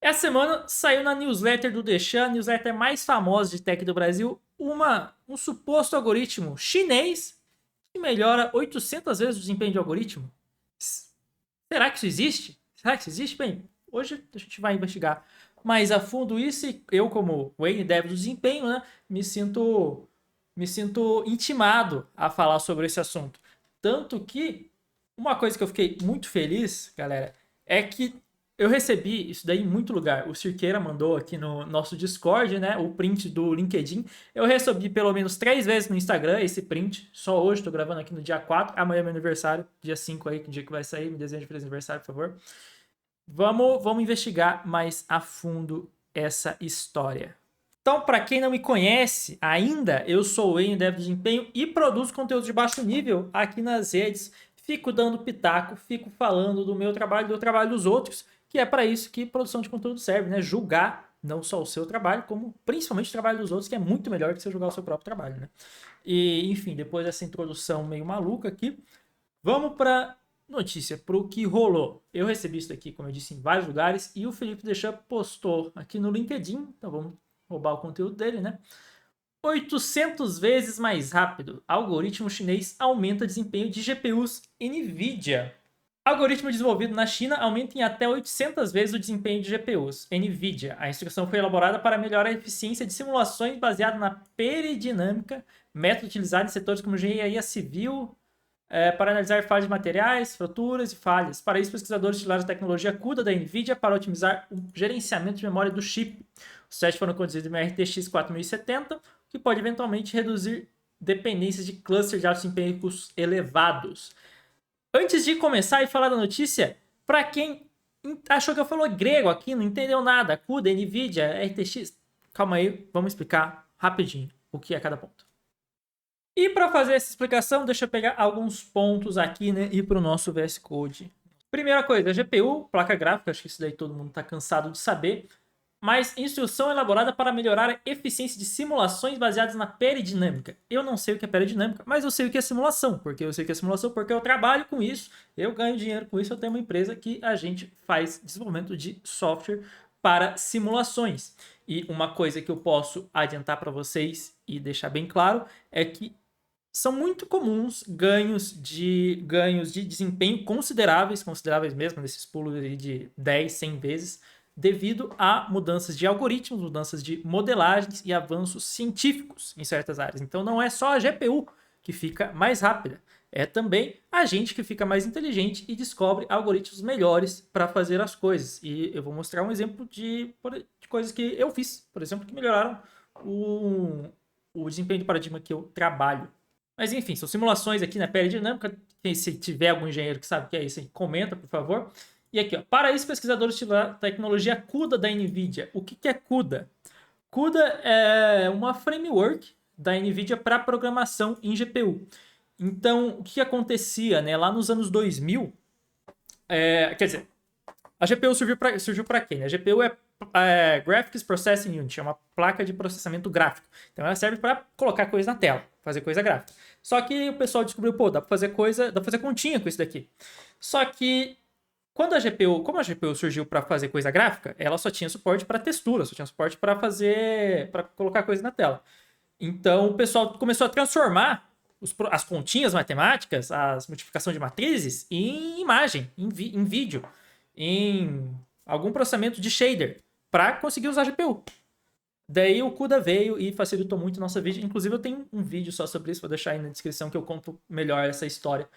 Essa semana saiu na newsletter do Deschamps, a newsletter mais famosa de tech do Brasil, um suposto algoritmo chinês que melhora 800 vezes o desempenho de algoritmo. Será que isso existe? Será que isso existe? Bem, hoje a gente vai investigar mais a fundo isso e eu, como Wayne Dev do desempenho, né, me sinto intimado a falar sobre esse assunto. Tanto que uma coisa que eu fiquei muito feliz, galera, é que eu recebi isso daí em muito lugar. O Cirqueira mandou aqui no nosso Discord, né? O print do LinkedIn. Eu recebi pelo menos 3 vezes no Instagram esse print. Só hoje, tô gravando aqui no dia 4. Amanhã é meu aniversário, dia 5 aí, que dia que vai sair. Me deseja de feliz aniversário, por favor. Vamos investigar mais a fundo essa história. Então, para quem não me conhece ainda, eu sou o Wayne Dev do Desempenho e produzo conteúdo de baixo nível aqui nas redes. Fico dando pitaco, fico falando do meu trabalho e do trabalho dos outros, que é para isso que produção de conteúdo serve, né? Julgar não só o seu trabalho, como principalmente o trabalho dos outros, que é muito melhor que você julgar o seu próprio trabalho, né? E, enfim, depois dessa introdução meio maluca aqui, vamos para notícia, para o que rolou. Eu recebi isso daqui, como eu disse, em vários lugares, e o Felipe Deschamps postou aqui no LinkedIn, então vamos roubar o conteúdo dele, né? 800 vezes mais rápido. Algoritmo chinês aumenta desempenho de GPUs NVIDIA. Algoritmo desenvolvido na China aumenta em até 800 vezes o desempenho de GPUs NVIDIA. A instrução foi elaborada para melhorar a eficiência de simulações baseada na peridinâmica, método utilizado em setores como engenharia civil, para analisar falhas de materiais, fraturas e falhas. Para isso, pesquisadores utilizaram a tecnologia CUDA da NVIDIA para otimizar o gerenciamento de memória do chip. Os testes foram conduzidos em RTX 4070, o que pode eventualmente reduzir dependências de clusters de altos desempenhos elevados. Antes de começar e falar da notícia, para quem achou que eu falou grego aqui, não entendeu nada, CUDA, NVIDIA, RTX, calma aí, vamos explicar rapidinho o que é cada ponto. E para fazer essa explicação, deixa eu pegar alguns pontos aqui, né, e para o nosso VS Code. Primeira coisa, GPU, placa gráfica, acho que isso daí todo mundo está cansado de saber, mas instrução elaborada para melhorar a eficiência de simulações baseadas na peridinâmica. Eu não sei o que é peridinâmica, mas eu sei o que é simulação, porque eu sei o que é simulação porque eu trabalho com isso, eu ganho dinheiro com isso, eu tenho uma empresa que a gente faz desenvolvimento de software para simulações. E uma coisa que eu posso adiantar para vocês e deixar bem claro é que são muito comuns ganhos de desempenho consideráveis mesmo, nesses pulos de 10, 100 vezes, devido a mudanças de algoritmos, mudanças de modelagens e avanços científicos em certas áreas. Então não é só a GPU que fica mais rápida, é também a gente que fica mais inteligente e descobre algoritmos melhores para fazer as coisas. E eu vou mostrar um exemplo de coisas que eu fiz, por exemplo, que melhoraram o desempenho do paradigma que eu trabalho. Mas enfim, são simulações aqui na peridinâmica. Se tiver algum engenheiro que sabe o que é isso, comenta, por favor. E aqui, ó, para isso, pesquisadores utilizaram a tecnologia CUDA da NVIDIA. O que é CUDA? CUDA é uma framework da NVIDIA para programação em GPU. Então, o que acontecia, né? Lá nos anos 2000, quer dizer, a GPU surgiu para quê? Né? A GPU é Graphics Processing Unit, é uma placa de processamento gráfico. Então ela serve para colocar coisa na tela, fazer coisa gráfica. Só que o pessoal descobriu, pô, dá para fazer continha com isso daqui. Só que como a GPU surgiu para fazer coisa gráfica, ela só tinha suporte para textura, só tinha suporte para colocar coisa na tela. Então o pessoal começou a transformar as continhas matemáticas, as multiplicação de matrizes em imagem, em vídeo, em algum processamento de shader para conseguir usar GPU. Daí o CUDA veio e facilitou muito a nossa vida. Inclusive eu tenho um vídeo só sobre isso, vou deixar aí na descrição que eu conto melhor essa história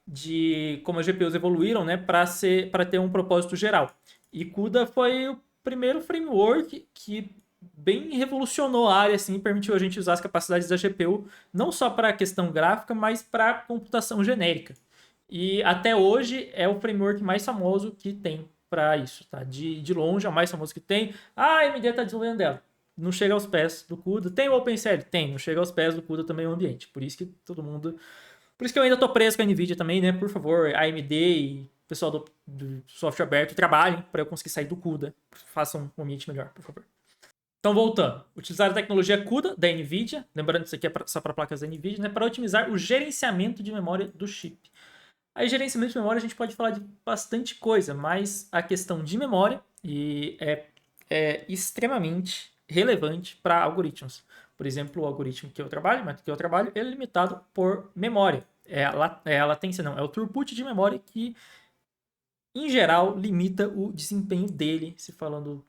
de como as GPUs evoluíram, né, para ter um propósito geral. E CUDA foi o primeiro framework que bem revolucionou a área, assim, permitiu a gente usar as capacidades da GPU não só para a questão gráfica, mas para computação genérica. E até hoje é o framework mais famoso que tem para isso, tá? De longe é o mais famoso que tem. A AMD está desenvolvendo dela. Não chega aos pés do CUDA. Tem o OpenCL? Tem. Não chega aos pés do CUDA também o ambiente. Por isso que todo mundo... Por isso que eu ainda tô preso com a NVIDIA também, né? Por favor, AMD e pessoal do software aberto trabalhem para eu conseguir sair do CUDA. Façam um ambiente melhor, por favor. Então, voltando. Utilizar a tecnologia CUDA da NVIDIA. Lembrando que isso aqui é só para placas da NVIDIA, né? Para otimizar o gerenciamento de memória do chip. Aí, gerenciamento de memória, a gente pode falar de bastante coisa, mas a questão de memória, e é é extremamente relevante para algoritmos. Por exemplo, o algoritmo que eu trabalho, o método que eu trabalho, ele é limitado por memória. É a latência, não, é o throughput de memória que, em geral, limita o desempenho dele, se falando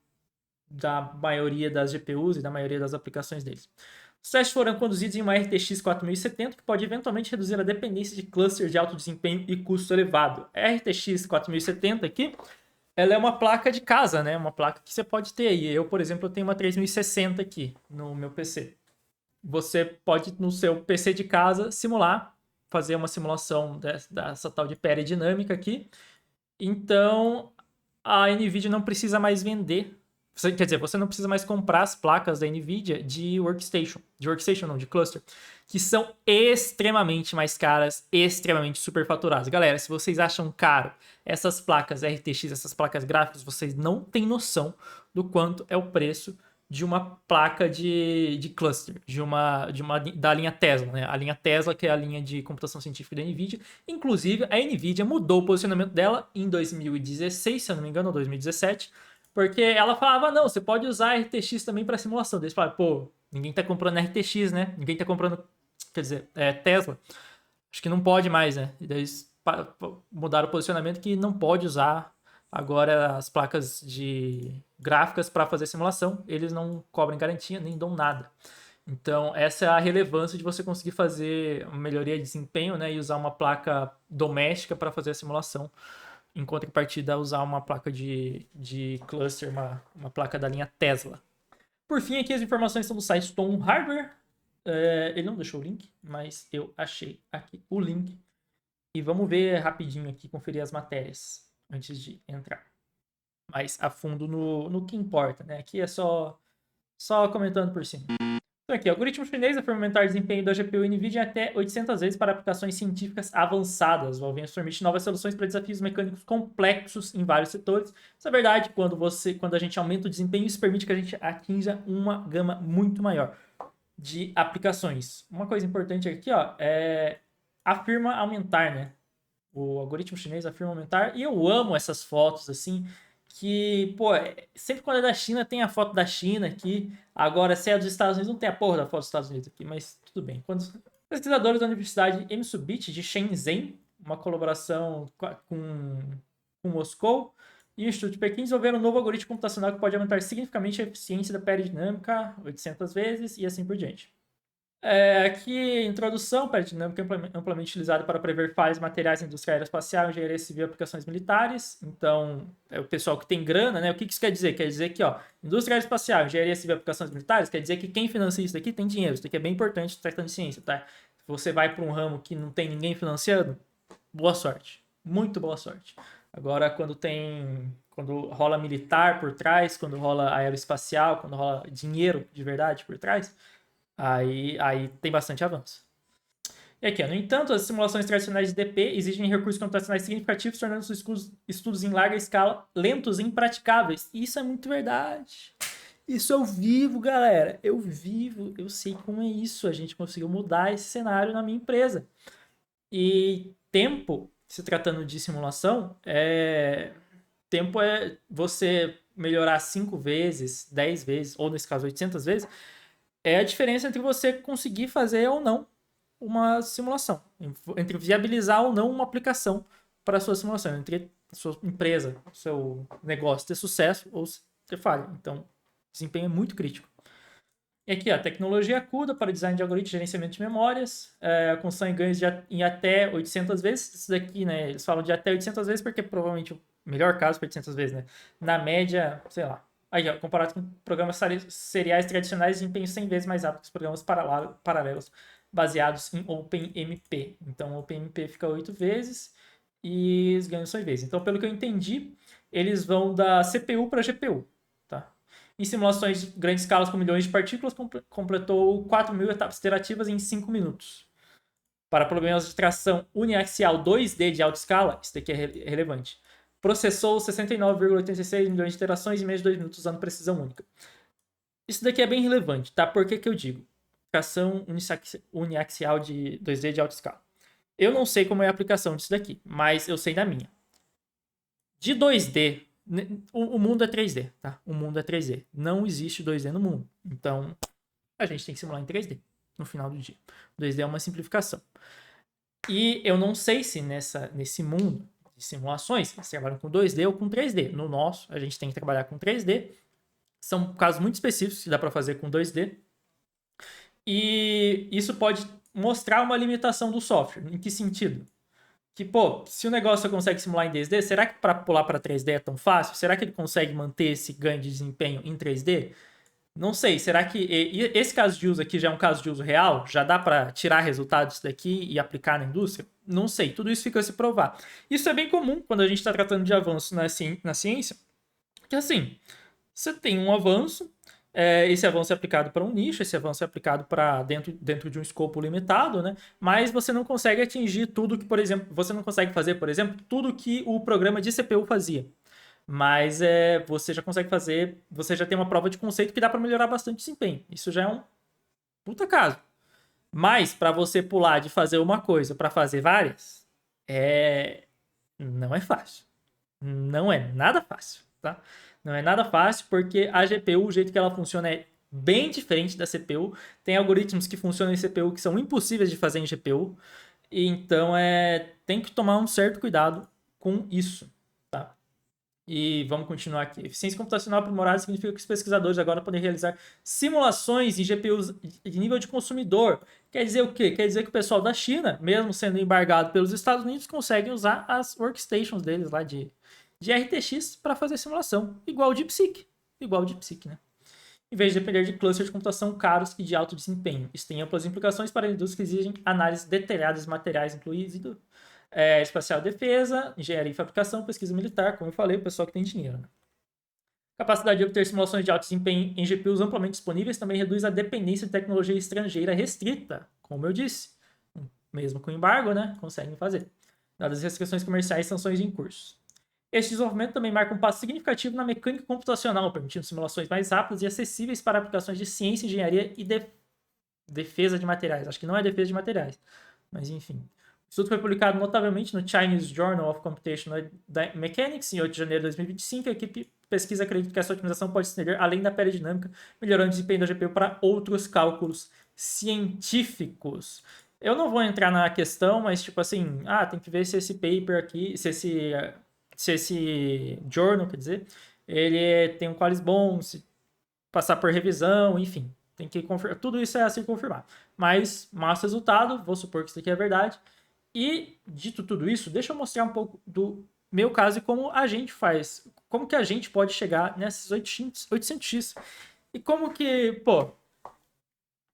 da maioria das GPUs e da maioria das aplicações deles. Os testes foram conduzidos em uma RTX 4070, que pode eventualmente reduzir a dependência de clusters de alto desempenho e custo elevado. A RTX 4070 aqui, ela é uma placa de casa, né? Uma placa que você pode ter aí. Eu, por exemplo, eu tenho uma 3060 aqui no meu PC. Você pode, no seu PC de casa, simular, fazer uma simulação dessa tal de dinâmica aqui. Então, a NVIDIA não precisa mais vender. Quer dizer, você não precisa mais comprar as placas da NVIDIA de workstation. De workstation não, de cluster. Que são extremamente mais caras, extremamente superfaturadas. Galera, se vocês acham caro essas placas RTX, essas placas gráficas, vocês não têm noção do quanto é o preço de uma placa de cluster, da linha Tesla, né? A linha Tesla, que é a linha de computação científica da NVIDIA. Inclusive, a NVIDIA mudou o posicionamento dela em 2016, se eu não me engano, ou 2017, porque ela falava, não, você pode usar RTX também para simulação. Daí eles falaram, pô, ninguém tá comprando RTX, né? Ninguém tá comprando, quer dizer, Tesla. Acho que não pode mais, né? E daí eles mudaram o posicionamento que não pode usar agora as placas de gráficas para fazer simulação. Eles não cobram garantia, nem dão nada. Então, essa é a relevância de você conseguir fazer uma melhoria de desempenho, né? E usar uma placa doméstica para fazer a simulação. Em contrapartida, usar uma placa de cluster, uma placa da linha Tesla. Por fim, aqui as informações são do site Stone Hardware. Ele não deixou o link, mas eu achei aqui o link. E vamos ver rapidinho aqui, conferir as matérias antes de entrar mais a fundo no que importa, né? Aqui é só comentando por cima. Então aqui, algoritmo chinês afirma aumentar o desempenho da GPU NVIDIA até 800 vezes para aplicações científicas avançadas. O Alvin permite novas soluções para desafios mecânicos complexos em vários setores. Isso é verdade, quando a gente aumenta o desempenho, isso permite que a gente atinja uma gama muito maior de aplicações. Uma coisa importante aqui, ó, afirma aumentar, né? O algoritmo chinês afirma aumentar. E eu amo essas fotos, assim, que, pô, sempre quando é da China tem a foto da China aqui. Agora, se é dos Estados Unidos, não tem a porra da foto dos Estados Unidos aqui, mas tudo bem. Quando pesquisadores da Universidade Mitsubishi de Shenzhen, uma colaboração com Moscou e o Instituto de Pequim, desenvolveram um novo algoritmo computacional que pode aumentar significativamente a eficiência da dinâmica 800 vezes e assim por diante. Aqui, introdução, paredinâmica é amplamente utilizada para prever falhas materiais na indústria aeroespacial, engenharia civil e aplicações militares. Então, é o pessoal que tem grana, né? O que isso quer dizer? Quer dizer que, ó, indústria aeroespacial, engenharia civil e aplicações militares, quer dizer que quem financia isso daqui tem dinheiro. Isso daqui é bem importante tratando de ciência, tá? Se você vai para um ramo que não tem ninguém financiando, boa sorte. Muito boa sorte. Agora, quando rola militar por trás, quando rola aeroespacial, quando rola dinheiro de verdade por trás, aí tem bastante avanço. E aqui, ó, no entanto, as simulações tradicionais de DP exigem recursos computacionais significativos, tornando os estudos em larga escala lentos e impraticáveis. E isso é muito verdade. Isso eu vivo, galera. Eu vivo, eu sei como é isso. A gente conseguiu mudar esse cenário na minha empresa. E tempo, se tratando de simulação, tempo é você melhorar 5 vezes, 10 vezes, ou nesse caso 800 vezes, é a diferença entre você conseguir fazer ou não uma simulação, entre viabilizar ou não uma aplicação para a sua simulação, entre a sua empresa, o seu negócio ter sucesso ou ter falha. Então, desempenho é muito crítico. E aqui, a tecnologia CUDA para design de algoritmos de gerenciamento de memórias, construção ganhos em até 800 vezes. Isso daqui, né, eles falam de até 800 vezes porque provavelmente o melhor caso foi 800 vezes, né? Na média, sei lá. Aí, ó, comparado com programas seriais tradicionais, desempenho 100 vezes mais rápido que os programas paralelos baseados em OpenMP. Então, o OpenMP fica 8 vezes e os ganhos são em vezes. Então, pelo que eu entendi, eles vão da CPU para GPU. Tá? Em simulações de grandes escalas com milhões de partículas, completou 4.000 etapas iterativas em 5 minutos. Para problemas de tração uniaxial 2D de alta escala, isso daqui é relevante. Processou 69,86 milhões de iterações em menos de 2 minutos usando precisão única. Isso daqui é bem relevante, tá? Por que eu digo? Tração uniaxial de 2D de alta escala. Eu não sei como é a aplicação disso daqui, mas eu sei da minha. De 2D O mundo é 3D, tá? O mundo é 3D. Não existe 2D no mundo. Então, a gente tem que simular em 3D no final do dia. 2D é uma simplificação. E eu não sei se nesse mundo de simulações eles trabalham com 2D ou com 3D. No nosso, a gente tem que trabalhar com 3D. São casos muito específicos que dá para fazer com 2D. E isso pode mostrar uma limitação do software. Em que sentido? Que, pô, se o negócio consegue simular em 2D, será que para pular para 3D é tão fácil? Será que ele consegue manter esse ganho de desempenho em 3D? Não sei, será que esse caso de uso aqui já é um caso de uso real? Já dá para tirar resultados daqui e aplicar na indústria? Não sei, tudo isso fica a se provar. Isso é bem comum quando a gente está tratando de avanço na ciência, que assim, você tem um avanço, esse avanço é aplicado para um nicho, esse avanço é aplicado para dentro de um escopo limitado, né? Mas você não consegue atingir tudo que, por exemplo, você não consegue fazer, por exemplo, tudo que o programa de CPU fazia. Mas você já consegue fazer, você já tem uma prova de conceito que dá para melhorar bastante o desempenho. Isso já é um puta caso. Mas para você pular de fazer uma coisa para fazer várias, não é fácil. Não é nada fácil, tá? Não é nada fácil porque a GPU, o jeito que ela funciona é bem diferente da CPU. Tem algoritmos que funcionam em CPU que são impossíveis de fazer em GPU. E então tem que tomar um certo cuidado com isso, tá? E vamos continuar aqui. Eficiência computacional aprimorada significa que os pesquisadores agora podem realizar simulações em GPUs de nível de consumidor. Quer dizer o quê? Quer dizer que o pessoal da China, mesmo sendo embargado pelos Estados Unidos, conseguem usar as workstations deles lá de RTX para fazer simulação. Igual o DeepSeek. Igual o DeepSeek, né? Em vez de depender de clusters de computação caros e de alto desempenho. Isso tem amplas implicações para indústrias que exigem análise detalhada dos materiais incluídos, espacial defesa, engenharia e fabricação, pesquisa militar, como eu falei, o pessoal que tem dinheiro. Né? Capacidade de obter simulações de alto desempenho em GPUs amplamente disponíveis também reduz a dependência de tecnologia estrangeira restrita, como eu disse. Mesmo com embargo, né? Conseguem fazer. Dadas as restrições comerciais e sanções em curso. Este desenvolvimento também marca um passo significativo na mecânica computacional, permitindo simulações mais rápidas e acessíveis para aplicações de ciência, engenharia e defesa de materiais. Acho que não é defesa de materiais, mas enfim. O estudo foi publicado notavelmente no Chinese Journal of Computational Mechanics em 8 de janeiro de 2025. A equipe pesquisa acredita que essa otimização pode se estender além da peridinâmica, melhorando o desempenho da GPU para outros cálculos científicos. Eu não vou entrar na questão, mas tipo assim, tem que ver se esse paper aqui, se esse journal, quer dizer, ele tem um qualis bom, se passar por revisão, enfim, tem que confirmar. Tudo isso é assim confirmar. Mas, massa resultado, vou supor que isso aqui é verdade. E, dito tudo isso, deixa eu mostrar um pouco do meu caso e como a gente faz, como que a gente pode chegar nesses 800x. E como que, pô,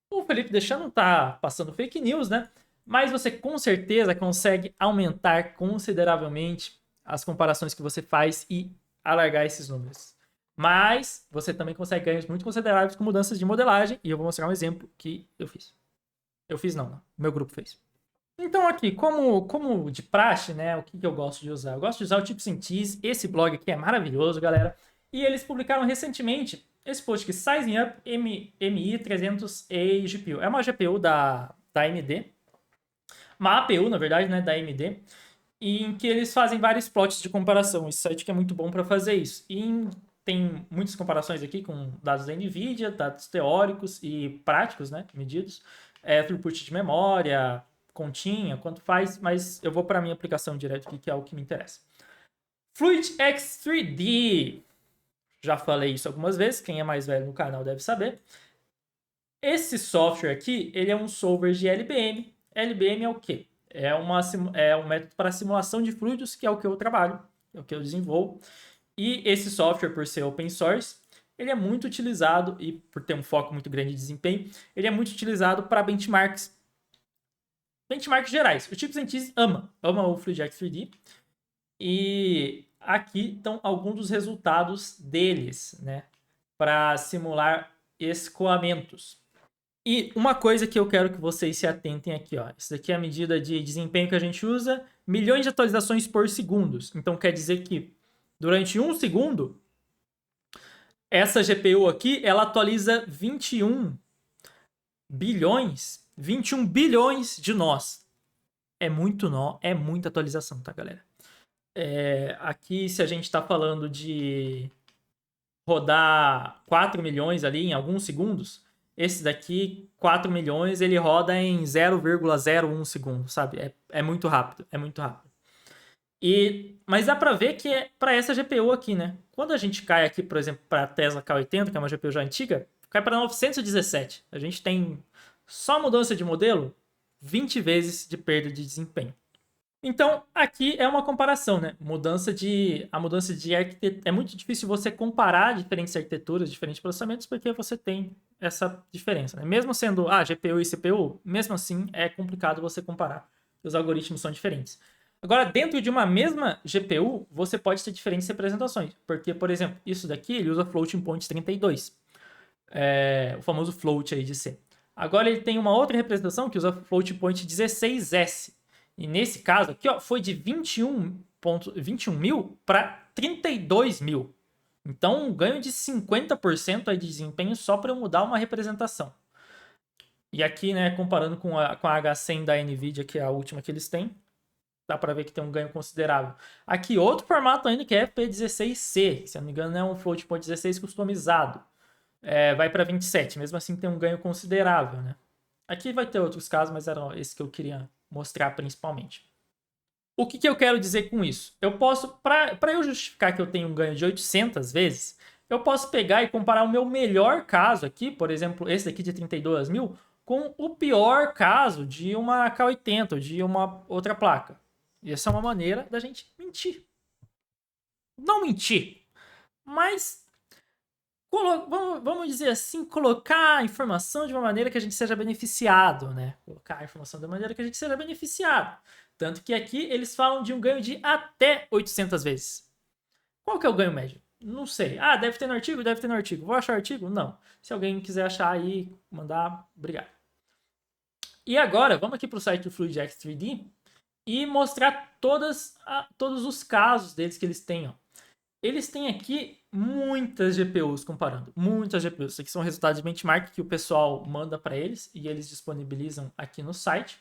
o Felipe deixando não tá passando fake news, né? Mas você com certeza consegue aumentar consideravelmente as comparações que você faz e alargar esses números. Mas você também consegue ganhos muito consideráveis com mudanças de modelagem. E eu vou mostrar um exemplo que eu fiz. Eu fiz não. Meu grupo fez. Então aqui, como de praxe, né, o que eu gosto de usar? Eu gosto de usar o Chips and Cheese. Esse blog aqui é maravilhoso, galera. E eles publicaram recentemente esse post aqui, Sizing Up MI300A GPU. É uma GPU da AMD. Uma APU, na verdade, né, da AMD. E em que eles fazem vários plots de comparação. Esse site que é muito bom para fazer isso. E tem muitas comparações aqui com dados da NVIDIA, dados teóricos e práticos, né, medidos. Throughput de memória, continha, quanto faz, mas eu vou para a minha aplicação direto aqui, que é o que me interessa. FluidX 3D. Já falei isso algumas vezes, quem é mais velho no canal deve saber. Esse software aqui, ele é um solver de LBM. LBM é o quê? É um método para simulação de fluidos, que é o que eu trabalho, é o que eu desenvolvo. E esse software, por ser open source, ele é muito utilizado, e por ter um foco muito grande de desempenho, ele é muito utilizado para benchmarks gerais. O Chips and Cheese ama o FluidX 3D. E aqui estão alguns dos resultados deles, né? Para simular escoamentos. E uma coisa que eu quero que vocês se atentem aqui, ó. Isso daqui é a medida de desempenho que a gente usa. Milhões de atualizações por segundos. Então quer dizer que durante um segundo, essa GPU aqui, ela atualiza 21 bilhões de nós. É muito nó, é muita atualização, tá, galera? Aqui, se a gente está falando de rodar 4 milhões ali em alguns segundos, esse daqui, 4 milhões, ele roda em 0,01 segundo, sabe? É muito rápido, é muito rápido. Mas dá pra ver que é para essa GPU aqui, né? Quando a gente cai aqui, por exemplo, para a Tesla K80, que é uma GPU já antiga, cai para 917. A gente tem só mudança de modelo, 20 vezes de perda de desempenho. Então, aqui é uma comparação, né? A mudança de arquitetura. É muito difícil você comparar diferentes arquiteturas, diferentes processamentos, porque você tem essa diferença, né? Mesmo sendo GPU e CPU, mesmo assim é complicado você comparar. Os algoritmos são diferentes. Agora, dentro de uma mesma GPU, você pode ter diferentes representações. Porque, por exemplo, isso daqui ele usa floating point 32. O famoso float aí de C. Agora ele tem uma outra representação que usa floating point 16S. E nesse caso aqui, ó, foi de 21 mil para 32 mil. Então, um ganho de 50% aí de desempenho só para eu mudar uma representação. E aqui, né, comparando com a H100 da NVIDIA, que é a última que eles têm, dá para ver que tem um ganho considerável. Aqui, outro formato ainda que é FP16C, se eu não me engano é um float point 16 customizado. Vai para 27, mesmo assim tem um ganho considerável, né? Aqui vai ter outros casos, mas era esse que eu queria mostrar principalmente. O que eu quero dizer com isso? Eu posso, para eu justificar que eu tenho um ganho de 800 vezes, eu posso pegar e comparar o meu melhor caso aqui, por exemplo, esse daqui de 32 mil, com o pior caso de uma K80 ou de uma outra placa. E essa é uma maneira da gente mentir. Não mentir, mas vamos dizer assim, colocar a informação de uma maneira que a gente seja beneficiado, né? Colocar a informação de uma maneira que a gente seja beneficiado. Tanto que aqui eles falam de um ganho de até 800 vezes. Qual que é o ganho médio? Não sei. Deve ter no artigo? Deve ter no artigo. Vou achar o artigo? Não. Se alguém quiser achar aí, mandar, obrigado. E agora, vamos aqui para o site do FluidX 3D e mostrar todos os casos deles que eles têm, ó. Eles têm aqui muitas GPUs comparando, muitas GPUs. Isso aqui são resultados de benchmark que o pessoal manda para eles e eles disponibilizam aqui no site.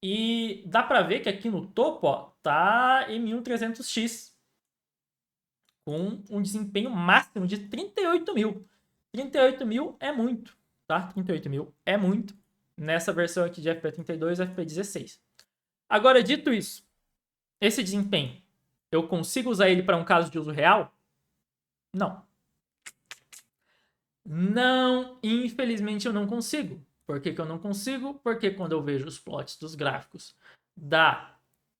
E dá para ver que aqui no topo, ó, tá M1300X com um desempenho máximo de 38 mil. 38 mil é muito, tá? 38 mil é muito nessa versão aqui de FP32 e FP16. Agora, dito isso, esse desempenho, eu consigo usar ele para um caso de uso real? Não. Não, infelizmente eu não consigo. Por que eu não consigo? Porque quando eu vejo os plots dos gráficos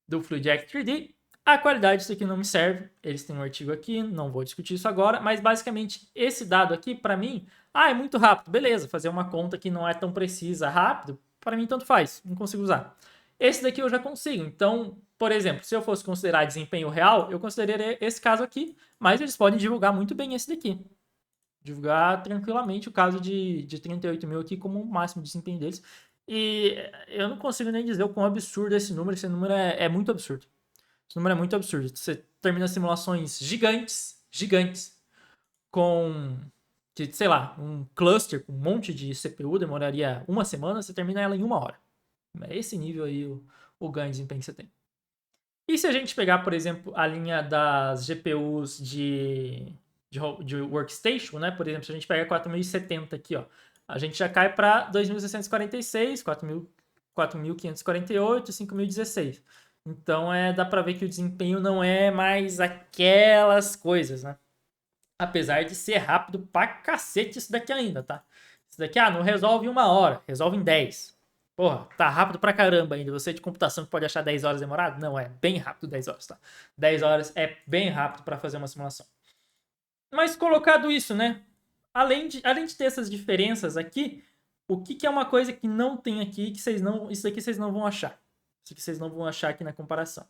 do FluidX 3D, a qualidade disso aqui não me serve. Eles têm um artigo aqui, não vou discutir isso agora, mas basicamente esse dado aqui, para mim, é muito rápido. Beleza, fazer uma conta que não é tão precisa rápido, para mim tanto faz, não consigo usar. Esse daqui eu já consigo. Então, por exemplo, se eu fosse considerar desempenho real, eu consideraria esse caso aqui, mas eles podem divulgar muito bem esse daqui. Divulgar tranquilamente o caso de 38 mil aqui como o máximo de desempenho deles. E eu não consigo nem dizer o quão absurdo esse número é muito absurdo. Esse número é muito absurdo. Você termina simulações gigantes, com, sei lá, um cluster com um monte de CPU, demoraria uma semana, você termina ela em 1 hora. É esse nível aí o ganho de desempenho que você tem. E se a gente pegar, por exemplo, a linha das GPUs de workstation, né? Por exemplo, se a gente pega 4070 aqui, ó, a gente já cai para 2646, 4548, 5016. Então dá para ver que o desempenho não é mais aquelas coisas, né? Apesar de ser rápido pra cacete isso daqui ainda, tá? Isso daqui, não resolve em 1 hora, resolve em 10. Porra, tá rápido pra caramba ainda. Você de computação que pode achar 10 horas demorado? Não, é bem rápido 10 horas, tá? 10 horas é bem rápido para fazer uma simulação. Mas colocado isso, né? Além de ter essas diferenças aqui, o que é uma coisa que não tem aqui, que isso aqui vocês não vão achar. Isso aqui vocês não vão achar aqui na comparação.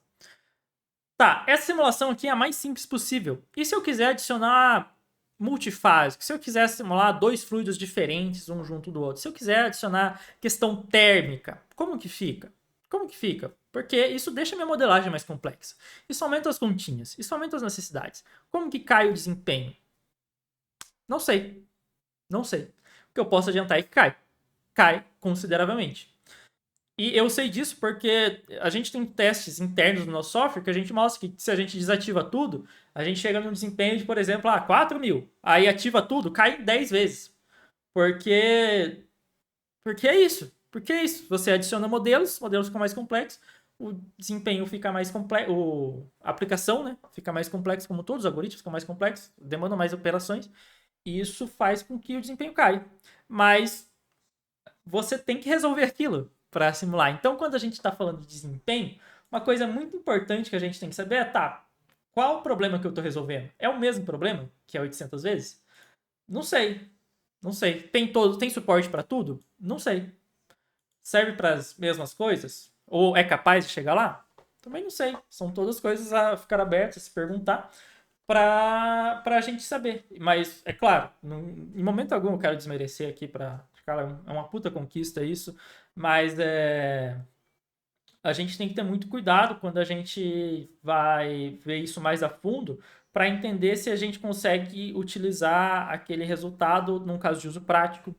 Tá, essa simulação aqui é a mais simples possível. E se eu quiser adicionar multifásico? Se eu quiser simular dois fluidos diferentes, um junto do outro? Se eu quiser adicionar questão térmica, como que fica? Como que fica? Porque isso deixa a minha modelagem mais complexa. Isso aumenta as continhas, isso aumenta as necessidades. Como que cai o desempenho? Não sei. Não sei. O que eu posso adiantar é que cai. Cai consideravelmente. E eu sei disso porque a gente tem testes internos no nosso software que a gente mostra que se a gente desativa tudo, a gente chega num desempenho de, por exemplo, 4.000. Aí ativa tudo, cai 10 vezes. Porque Porque é isso. Porque é isso. Você adiciona modelos, modelos ficam mais complexos, o desempenho fica mais complexo, a aplicação, né, fica mais complexa, como todos os algoritmos ficam mais complexos, demandam mais operações, e isso faz com que o desempenho caia. Mas você tem que resolver aquilo para simular. Então, quando a gente está falando de desempenho, uma coisa muito importante que a gente tem que saber é, tá, qual o problema que eu estou resolvendo? É o mesmo problema, que é 800 vezes? Não sei. Não sei. Tem suporte para tudo? Não sei. Serve para as mesmas coisas? Ou é capaz de chegar lá? Também não sei. São todas coisas a ficar abertas, a se perguntar, para a gente saber. Mas, é claro, em momento algum eu quero desmerecer aqui para. Cara, é uma puta conquista isso. Mas a gente tem que ter muito cuidado quando a gente vai ver isso mais a fundo para entender se a gente consegue utilizar aquele resultado num caso de uso prático,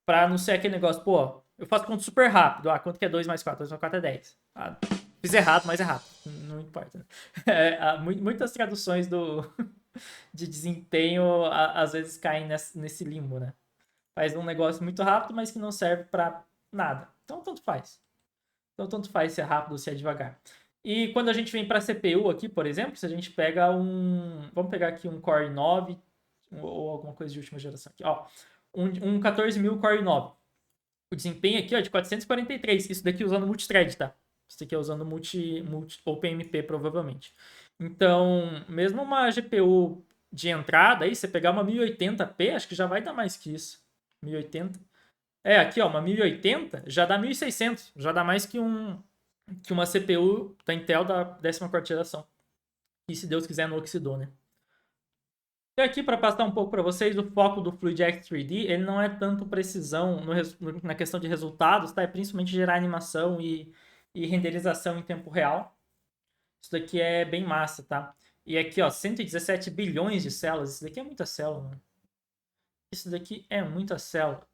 para não ser aquele negócio, pô, eu faço conta super rápido. Ah, quanto que é 2 mais 4? 2 mais 4 é 10. Ah, fiz errado, mas é rápido. Não importa. Muitas traduções de desempenho às vezes caem nesse limbo, né? Faz um negócio muito rápido, mas que não serve para nada. Então, tanto faz. Então, tanto faz se é rápido ou se é devagar. E quando a gente vem para CPU aqui, por exemplo, se a gente pega um. Vamos pegar aqui um Core 9 ou alguma coisa de última geração aqui. Ó, um 14.000 Core 9. O desempenho aqui ó, de 443. Isso daqui usando multithread, tá? Isso daqui é usando OpenMP, provavelmente. Então, mesmo uma GPU de entrada aí, você pegar uma 1080p, acho que já vai dar mais que isso. 1080. Aqui, ó, uma 1080 já dá 1600. Já dá mais que uma CPU da Intel da 14ª geração. E se Deus quiser, não oxidou, né? E aqui, para passar um pouco para vocês, o foco do FluidX 3D, ele não é tanto precisão na questão de resultados, tá? É principalmente gerar animação e renderização em tempo real. Isso daqui é bem massa, tá? E aqui, ó, 117 bilhões de células. Isso daqui é muita célula, mano. Isso daqui é muita célula.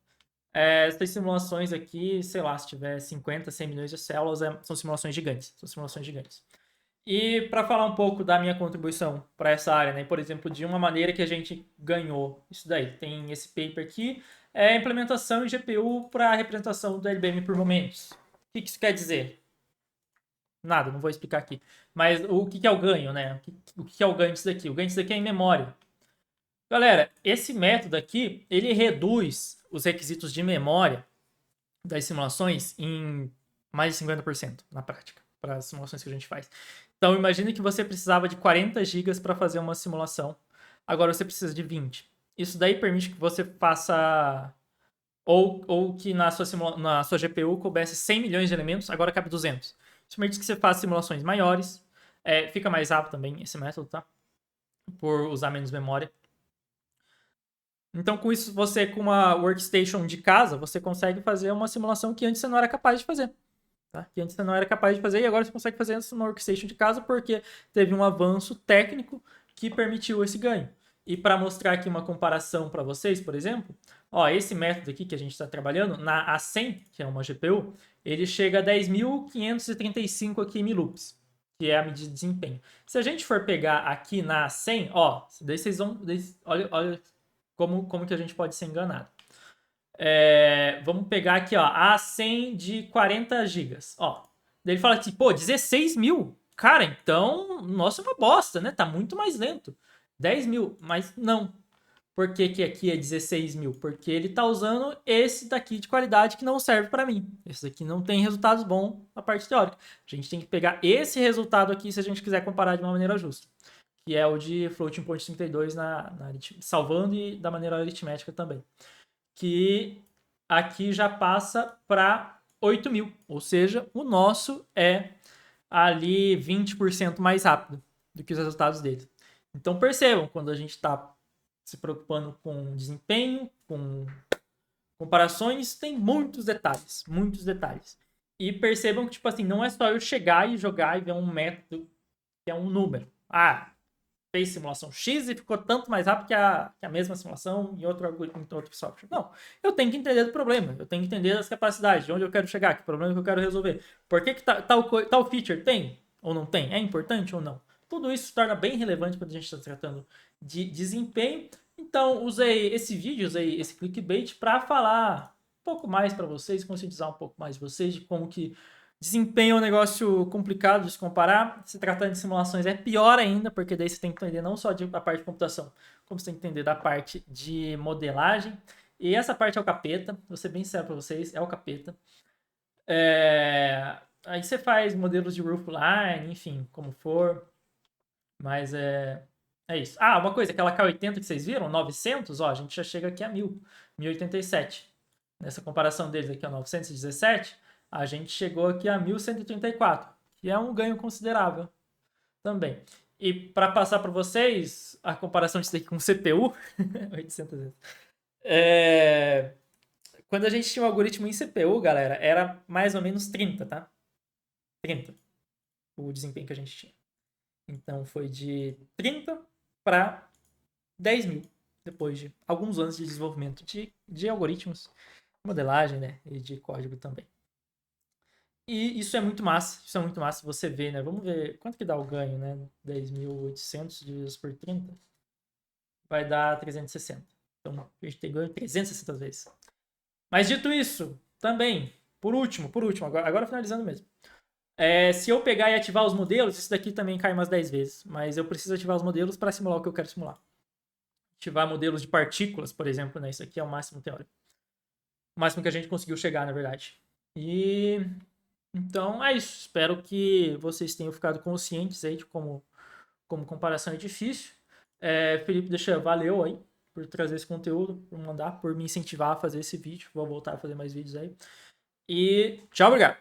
Essas simulações aqui, sei lá, se tiver 50, 100 milhões de células, são simulações gigantes. São simulações gigantes. E para falar um pouco da minha contribuição para essa área, né? Por exemplo, de uma maneira que a gente ganhou isso daí. Tem esse paper aqui, é a implementação em GPU para a representação do LBM por momentos. O que isso quer dizer? Nada, não vou explicar aqui. Mas o que é o ganho, né? O que é o ganho disso daqui? O ganho disso daqui é em memória. Galera, esse método aqui, ele reduz os requisitos de memória das simulações em mais de 50% na prática, para as simulações que a gente faz. Então, imagine que você precisava de 40 GB para fazer uma simulação. Agora você precisa de 20. Isso daí permite que você faça. Ou que na sua GPU coubesse 100 milhões de elementos, agora cabe 200. Isso permite que você faça simulações maiores. Fica mais rápido também esse método, tá? Por usar menos memória. Então, com isso, você, com uma workstation de casa, você consegue fazer uma simulação que antes você não era capaz de fazer. Tá? Que antes você não era capaz de fazer e agora você consegue fazer isso no workstation de casa porque teve um avanço técnico que permitiu esse ganho. E para mostrar aqui uma comparação para vocês, por exemplo, ó, esse método aqui que a gente está trabalhando, na A100, que é uma GPU, ele chega a 10.535 aqui miloops, que é a medida de desempenho. Se a gente for pegar aqui na A100, ó, daí vocês vão... Olha como que a gente pode ser enganado. Vamos pegar aqui, ó, a 100 de 40 GB. Ó, daí ele fala assim, pô, 16 mil? Cara, então, nossa, é uma bosta, né? Tá muito mais lento. 10 mil, mas não. Por que que aqui é 16 mil? Porque ele tá usando esse daqui de qualidade que não serve para mim. Esse daqui não tem resultados bons na parte teórica. A gente tem que pegar esse resultado aqui se a gente quiser comparar de uma maneira justa. Que é o de floating point 32 salvando e da maneira aritmética também. Que aqui já passa para 8 mil. Ou seja, o nosso é ali 20% mais rápido do que os resultados dele. Então percebam, quando a gente está se preocupando com desempenho, com comparações, tem muitos detalhes, muitos detalhes. E percebam que, tipo assim, não é só eu chegar e jogar e ver um método que é um número. Ah, fez simulação X e ficou tanto mais rápido que a mesma simulação em outro algoritmo, em outro software. Não, eu tenho que entender do problema, eu tenho que entender as capacidades, de onde eu quero chegar, que problema que eu quero resolver. Por que tal feature tem ou não tem? É importante ou não? Tudo isso se torna bem relevante quando a gente está tratando de desempenho. Então, usei esse vídeo, usei esse clickbait para falar um pouco mais para vocês, conscientizar um pouco mais vocês de como que desempenho é um negócio complicado de se comparar. Se tratando de simulações é pior ainda, porque daí você tem que entender não só da parte de computação, como você tem que entender da parte de modelagem. E essa parte é o capeta, vou ser bem sincero para vocês, é o capeta. Aí você faz modelos de roofline, enfim, como for. Mas é isso. Ah, uma coisa, aquela K80 que vocês viram, 900, ó, a gente já chega aqui a 1000, 1087. Nessa comparação deles aqui, ó, 917, a gente chegou aqui a 1134, que é um ganho considerável também. E para passar para vocês a comparação disso aqui com o CPU, 800 vezes. Quando a gente tinha um algoritmo em CPU, galera, era mais ou menos 30, tá? 30 o desempenho que a gente tinha. Então foi de 30 para 10 mil, depois de alguns anos de desenvolvimento de algoritmos, modelagem, né? E de código também. E isso é muito massa você ver, né? Vamos ver quanto que dá o ganho, né? 10.800 divididos por 30 vai dar 360. Então a gente tem ganho 360 vezes. Mas dito isso, também, por último, agora finalizando mesmo. Se eu pegar e ativar os modelos, isso daqui também cai umas 10 vezes. Mas eu preciso ativar os modelos para simular o que eu quero simular. Ativar modelos de partículas, por exemplo, né? Isso aqui é o máximo teórico. O máximo que a gente conseguiu chegar, na verdade. E então é isso. Espero que vocês tenham ficado conscientes aí de como comparação é difícil. Felipe, valeu aí por trazer esse conteúdo, por mandar, por me incentivar a fazer esse vídeo. Vou voltar a fazer mais vídeos aí. E tchau, obrigado.